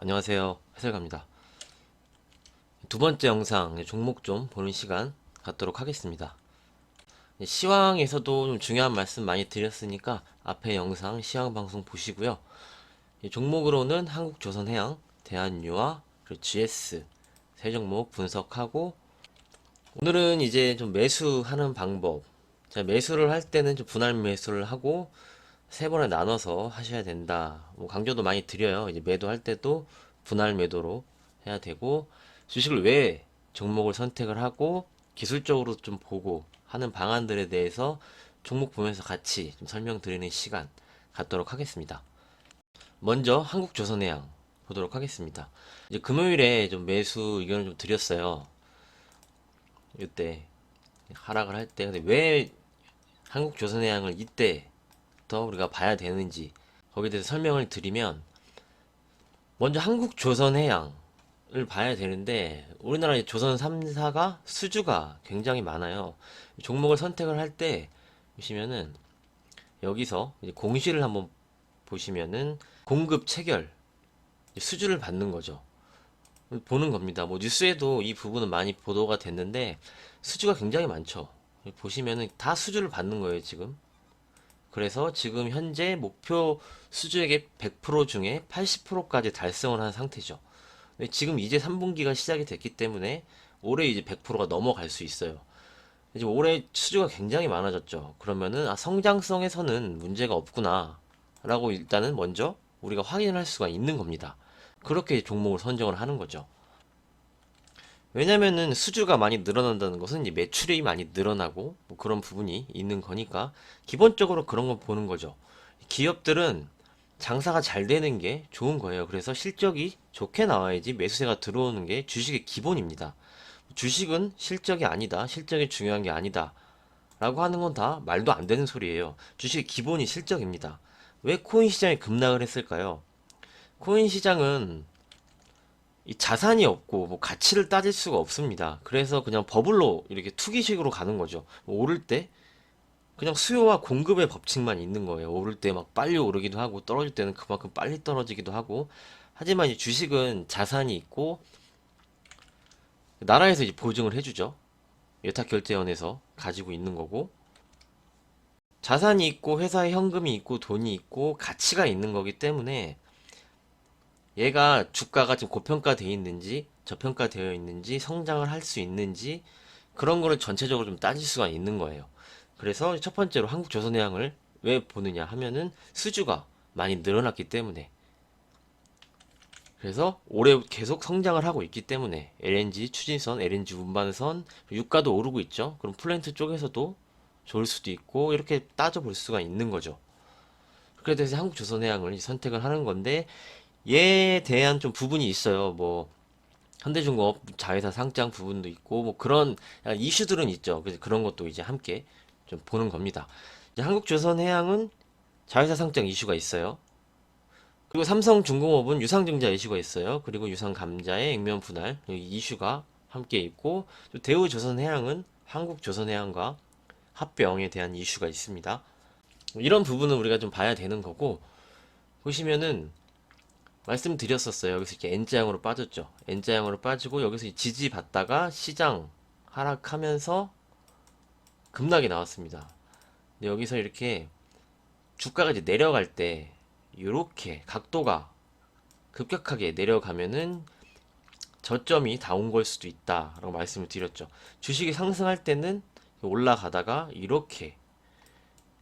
안녕하세요. 해설가입니다. 두 번째 영상 종목 좀 보는 시간 갖도록 하겠습니다. 시황에서도 좀 중요한 말씀 많이 드렸으니까 앞에 영상 시황 방송 보시고요. 종목으로는 한국조선해양, 대한유화, 그리고 GS 세 종목 분석하고 오늘은 이제 좀 매수하는 방법. 자, 매수를 할 때는 좀 분할 매수를 하고 세 번에 나눠서 하셔야 된다. 뭐 강조도 많이 드려요. 이제 매도할 때도 분할 매도로 해야 되고 주식을 왜 종목을 선택을 하고 기술적으로 좀 보고 하는 방안들에 대해서 종목 보면서 같이 좀 설명드리는 시간 갖도록 하겠습니다. 먼저 한국조선해양 보도록 하겠습니다. 이제 금요일에 좀 매수 의견을 좀 드렸어요. 이때 하락을 할 때 근데 왜 한국조선해양을 이때부터 우리가 봐야 되는지 거기에 대해서 설명을 드리면 먼저 한국조선해양을 봐야 되는데 우리나라의 조선 3사가 수주가 굉장히 많아요. 종목을 선택을 할 때 보시면은 여기서 이제 공시를 한번 보시면은 공급 체결 수주를 받는 거죠. 보는 겁니다. 뭐 뉴스에도 이 부분은 많이 보도가 됐는데 수주가 굉장히 많죠. 보시면은 다 수주를 받는 거예요, 지금. 그래서 지금 현재 목표 수주액의 100% 중에 80%까지 달성을 한 상태죠. 지금 이제 3분기가 시작이 됐기 때문에 올해 이제 100%가 넘어갈 수 있어요. 이제 올해 수주가 굉장히 많아졌죠. 그러면은 성장성에서는 문제가 없구나 라고 일단은 먼저 우리가 확인을 할 수가 있는 겁니다. 그렇게 종목을 선정을 하는 거죠. 왜냐면은 수주가 많이 늘어난다는 것은 이제 매출이 많이 늘어나고 뭐 그런 부분이 있는 거니까 기본적으로 그런 거 보는 거죠. 기업들은 장사가 잘 되는 게 좋은 거예요. 그래서 실적이 좋게 나와야지 매수세가 들어오는 게 주식의 기본입니다. 주식은 실적이 아니다. 실적이 중요한 게 아니다. 라고 하는 건 다 말도 안 되는 소리예요. 주식의 기본이 실적입니다. 왜 코인 시장이 급락을 했을까요? 코인 시장은 이 자산이 없고 뭐 가치를 따질 수가 없습니다. 그래서 그냥 버블로 이렇게 투기식으로 가는 거죠. 뭐 오를 때 그냥 수요와 공급의 법칙만 있는 거예요. 오를 때 막 빨리 오르기도 하고 떨어질 때는 그만큼 빨리 떨어지기도 하고. 하지만 이 주식은 자산이 있고 나라에서 이제 보증을 해주죠. 예탁결제원에서 가지고 있는 거고 자산이 있고 회사에 현금이 있고 돈이 있고 가치가 있는 거기 때문에 얘가 주가가 지금 고평가되어 있는지 저평가되어 있는지 성장을 할 수 있는지 그런 거를 전체적으로 좀 따질 수가 있는 거예요. 그래서 첫 번째로 한국조선해양을 왜 보느냐 하면은 수주가 많이 늘어났기 때문에 그래서 올해 계속 성장을 하고 있기 때문에 LNG 추진선, LNG 운반선, 유가도 오르고 있죠. 그럼 플랜트 쪽에서도 좋을 수도 있고 이렇게 따져볼 수가 있는 거죠. 그래 서 한국조선해양을 선택을 하는 건데 얘에 대한 좀 부분이 있어요. 뭐 현대중공업 자회사 상장 부분도 있고 뭐 그런 이슈들은 있죠. 그래서 그런 것도 이제 함께 좀 보는 겁니다. 이제 한국조선해양은 자회사 상장 이슈가 있어요. 그리고 삼성중공업은 유상증자 이슈가 있어요. 그리고 유상감자의 액면 분할 이슈가 함께 있고 또 대우조선해양은 한국조선해양과 합병에 대한 이슈가 있습니다. 이런 부분은 우리가 좀 봐야 되는 거고 보시면은 말씀드렸었어요. 여기서 이렇게 N자형으로 빠졌죠. N자형으로 빠지고 여기서 지지받다가 시장 하락하면서 급락이 나왔습니다. 근데 여기서 이렇게 주가가 이제 내려갈 때 이렇게 각도가 급격하게 내려가면은 저점이 다 온 걸 수도 있다라고 말씀을 드렸죠. 주식이 상승할 때는 올라가다가 이렇게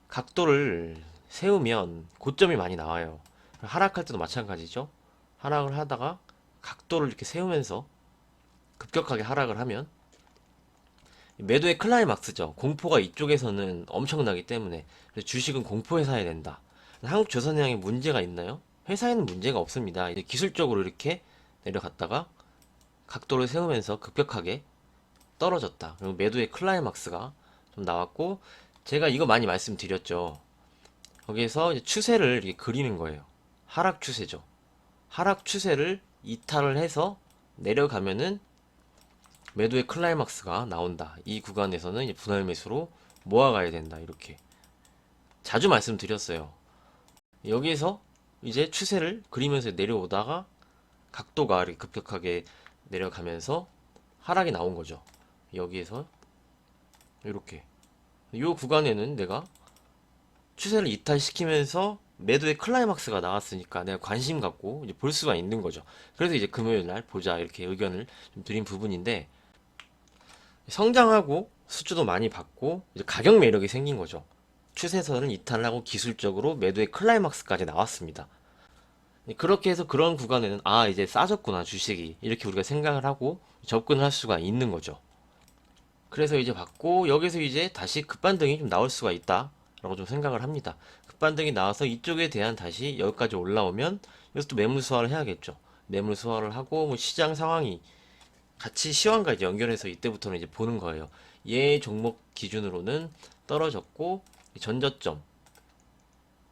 각도를 세우면 고점이 많이 나와요. 하락할 때도 마찬가지죠. 하락을 하다가 각도를 이렇게 세우면서 급격하게 하락을 하면 매도의 클라이막스죠. 공포가 이쪽에서는 엄청나기 때문에 그래서 주식은 공포에 사야 된다. 한국조선해양에 문제가 있나요? 회사에는 문제가 없습니다. 이제 기술적으로 이렇게 내려갔다가 각도를 세우면서 급격하게 떨어졌다. 그리고 매도의 클라이막스가 좀 나왔고 제가 이거 많이 말씀드렸죠. 거기에서 이제 추세를 이렇게 그리는 거예요. 하락 추세죠. 하락 추세를 이탈을 해서 내려가면은 매도의 클라이막스가 나온다. 이 구간에서는 이제 분할 매수로 모아가야 된다. 이렇게 자주 말씀드렸어요. 여기에서 이제 추세를 그리면서 내려오다가 각도가 이렇게 급격하게 내려가면서 하락이 나온 거죠. 여기에서 이렇게 이 구간에는 내가 추세를 이탈시키면서 매도의 클라이막스가 나왔으니까 내가 관심 갖고 이제 볼 수가 있는 거죠. 그래서 이제 금요일 날 보자 이렇게 의견을 좀 드린 부분인데, 성장하고 수주도 많이 받고 이제 가격 매력이 생긴 거죠. 추세선을 이탈하고 기술적으로 매도의 클라이막스까지 나왔습니다. 그렇게 해서 그런 구간에는 아 이제 싸졌구나 주식이, 이렇게 우리가 생각을 하고 접근을 할 수가 있는 거죠. 그래서 이제 받고 여기서 이제 다시 급반등이 좀 나올 수가 있다 라고 좀 생각을 합니다. 급반등이 나와서 이쪽에 대한 다시 여기까지 올라오면 여기서 또 매물 수화를 해야겠죠. 매물 수화를 하고 뭐 시장 상황이 같이 시황과 이제 연결해서 이때부터는 이제 보는 거예요. 얘 종목 기준으로는 떨어졌고 전저점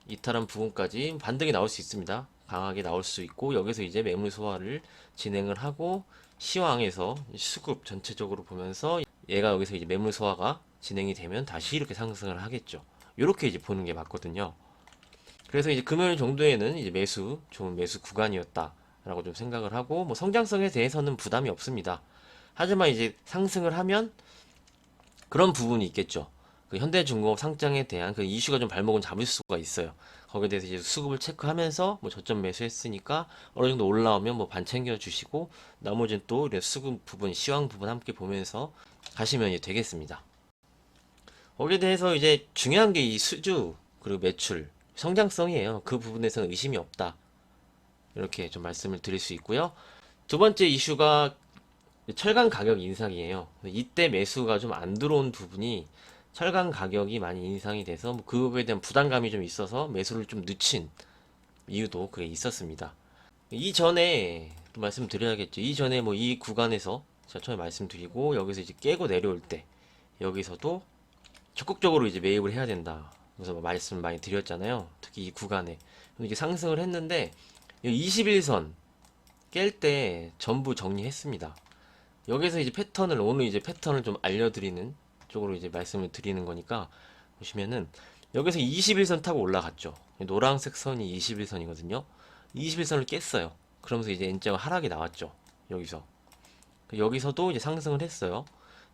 이탈한 부분까지 반등이 나올 수 있습니다. 강하게 나올 수 있고 여기서 이제 매물 소화를 진행을 하고 시황에서 수급 전체적으로 보면서 얘가 여기서 이제 매물 소화가 진행이 되면 다시 이렇게 상승을 하겠죠. 이렇게 이제 보는 게 맞거든요. 그래서 이제 금요일 정도에는 이제 좋은 매수 구간이었다라고 좀 생각을 하고, 뭐 성장성에 대해서는 부담이 없습니다. 하지만 이제 상승을 하면 그런 부분이 있겠죠. 그 현대중공업 상장에 대한 그 이슈가 좀 발목은 잡을 수가 있어요. 거기에 대해서 이제 수급을 체크하면서 뭐 저점 매수했으니까 어느 정도 올라오면 뭐 반 챙겨 주시고 나머지는 또 이런 수급 부분, 시황 부분 함께 보면서 가시면 이제 되겠습니다. 거기에 대해서 이제 중요한 게 이 수주 그리고 매출 성장성이에요. 그 부분에서는 의심이 없다. 이렇게 좀 말씀을 드릴 수 있고요. 두 번째 이슈가 철강 가격 인상이에요. 이때 매수가 좀 안 들어온 부분이 철강 가격이 많이 인상이 돼서 뭐 그거에 대한 부담감이 좀 있어서 매수를 좀 늦춘 이유도 그게 있었습니다. 이전에 또 말씀드려야겠죠. 이전에 뭐 이 구간에서 제가 처음에 말씀드리고 여기서 이제 깨고 내려올 때 여기서도 적극적으로 이제 매입을 해야 된다. 그래서 뭐 말씀 많이 드렸잖아요. 특히 이 구간에 이게 상승을 했는데 21선 깰 때 전부 정리했습니다. 여기서 이제 패턴을 오늘 이제 패턴을 좀 알려드리는 쪽으로 이제 말씀을 드리는 거니까 보시면은 여기서 21선 타고 올라갔죠. 노란색 선이 21선이거든요. 21선을 깼어요. 그러면서 이제 N자가 하락이 나왔죠. 여기서도 이제 상승을 했어요.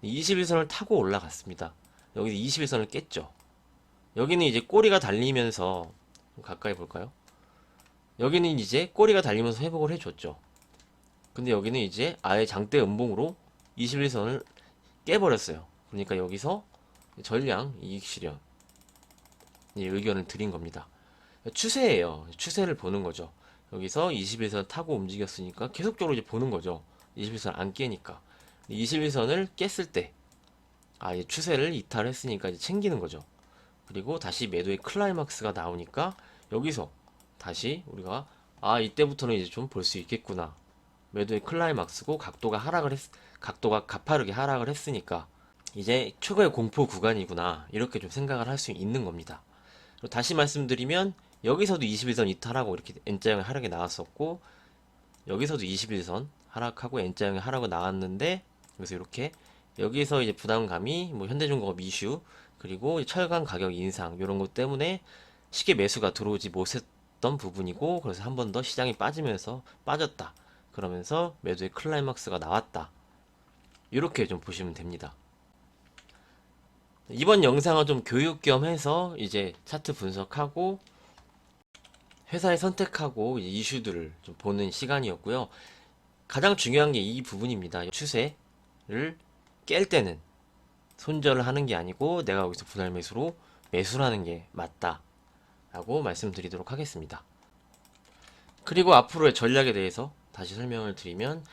21선을 타고 올라갔습니다. 여기서 21선을 깼죠. 여기는 이제 꼬리가 달리면서 가까이 볼까요? 여기는 이제 꼬리가 달리면서 회복을 해줬죠. 근데 여기는 이제 아예 장대 음봉으로 21선을 깨버렸어요. 그러니까 여기서 전량 이익 실현 의견을 드린 겁니다. 추세예요. 추세를 보는 거죠. 여기서 21선 타고 움직였으니까 계속적으로 이제 보는 거죠. 21선 안 깨니까 21선을 깼을 때 이 추세를 이탈했으니까 이제 챙기는 거죠. 그리고 다시 매도의 클라이막스가 나오니까 여기서 다시 우리가 이때부터는 이제 좀 볼 수 있겠구나. 매도의 클라이막스고 각도가 가파르게 하락을 했으니까 이제 최고의 공포 구간이구나 이렇게 좀 생각을 할 수 있는 겁니다. 다시 말씀드리면 여기서도 21선 이탈하고 이렇게 N자형의 하락이 나왔었고 여기서도 21선 하락하고 N자형의 하락이 나왔는데 그래서 이렇게 여기서 이제 부담감이 뭐 현대중공업 이슈 그리고 철강 가격 인상 이런 것 때문에 쉽게 매수가 들어오지 못했던 부분이고 그래서 한 번 더 시장이 빠지면서 빠졌다. 그러면서 매도의 클라이막스가 나왔다. 이렇게 좀 보시면 됩니다. 이번 영상은 좀 교육 겸 해서 이제 차트 분석하고 회사에 선택하고 이슈들을 좀 보는 시간이었고요. 가장 중요한 게 이 부분입니다. 추세를 깰 때는 손절을 하는 게 아니고 내가 여기서 분할 매수로 매수를 하는 게 맞다 라고 말씀드리도록 하겠습니다. 그리고 앞으로의 전략에 대해서 다시 설명을 드리면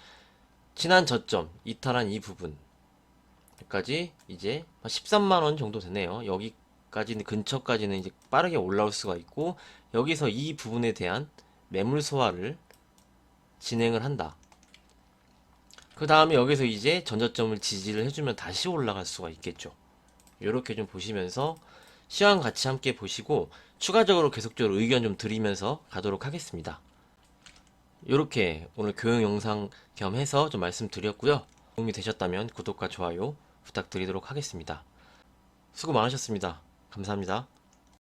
지난 저점 이탈한 이 부분까지 이제 13만원 정도 되네요. 여기까지는 근처까지는 이제 빠르게 올라올 수가 있고 여기서 이 부분에 대한 매물 소화를 진행을 한다. 그 다음에 여기서 이제 전저점을 지지를 해주면 다시 올라갈 수가 있겠죠. 이렇게 좀 보시면서 시황 같이 함께 보시고 추가적으로 계속적으로 의견 좀 드리면서 가도록 하겠습니다. 이렇게 오늘 교육 영상 겸 해서 좀 말씀드렸고요. 도움이 되셨다면 구독과 좋아요 부탁드리도록 하겠습니다. 수고 많으셨습니다. 감사합니다.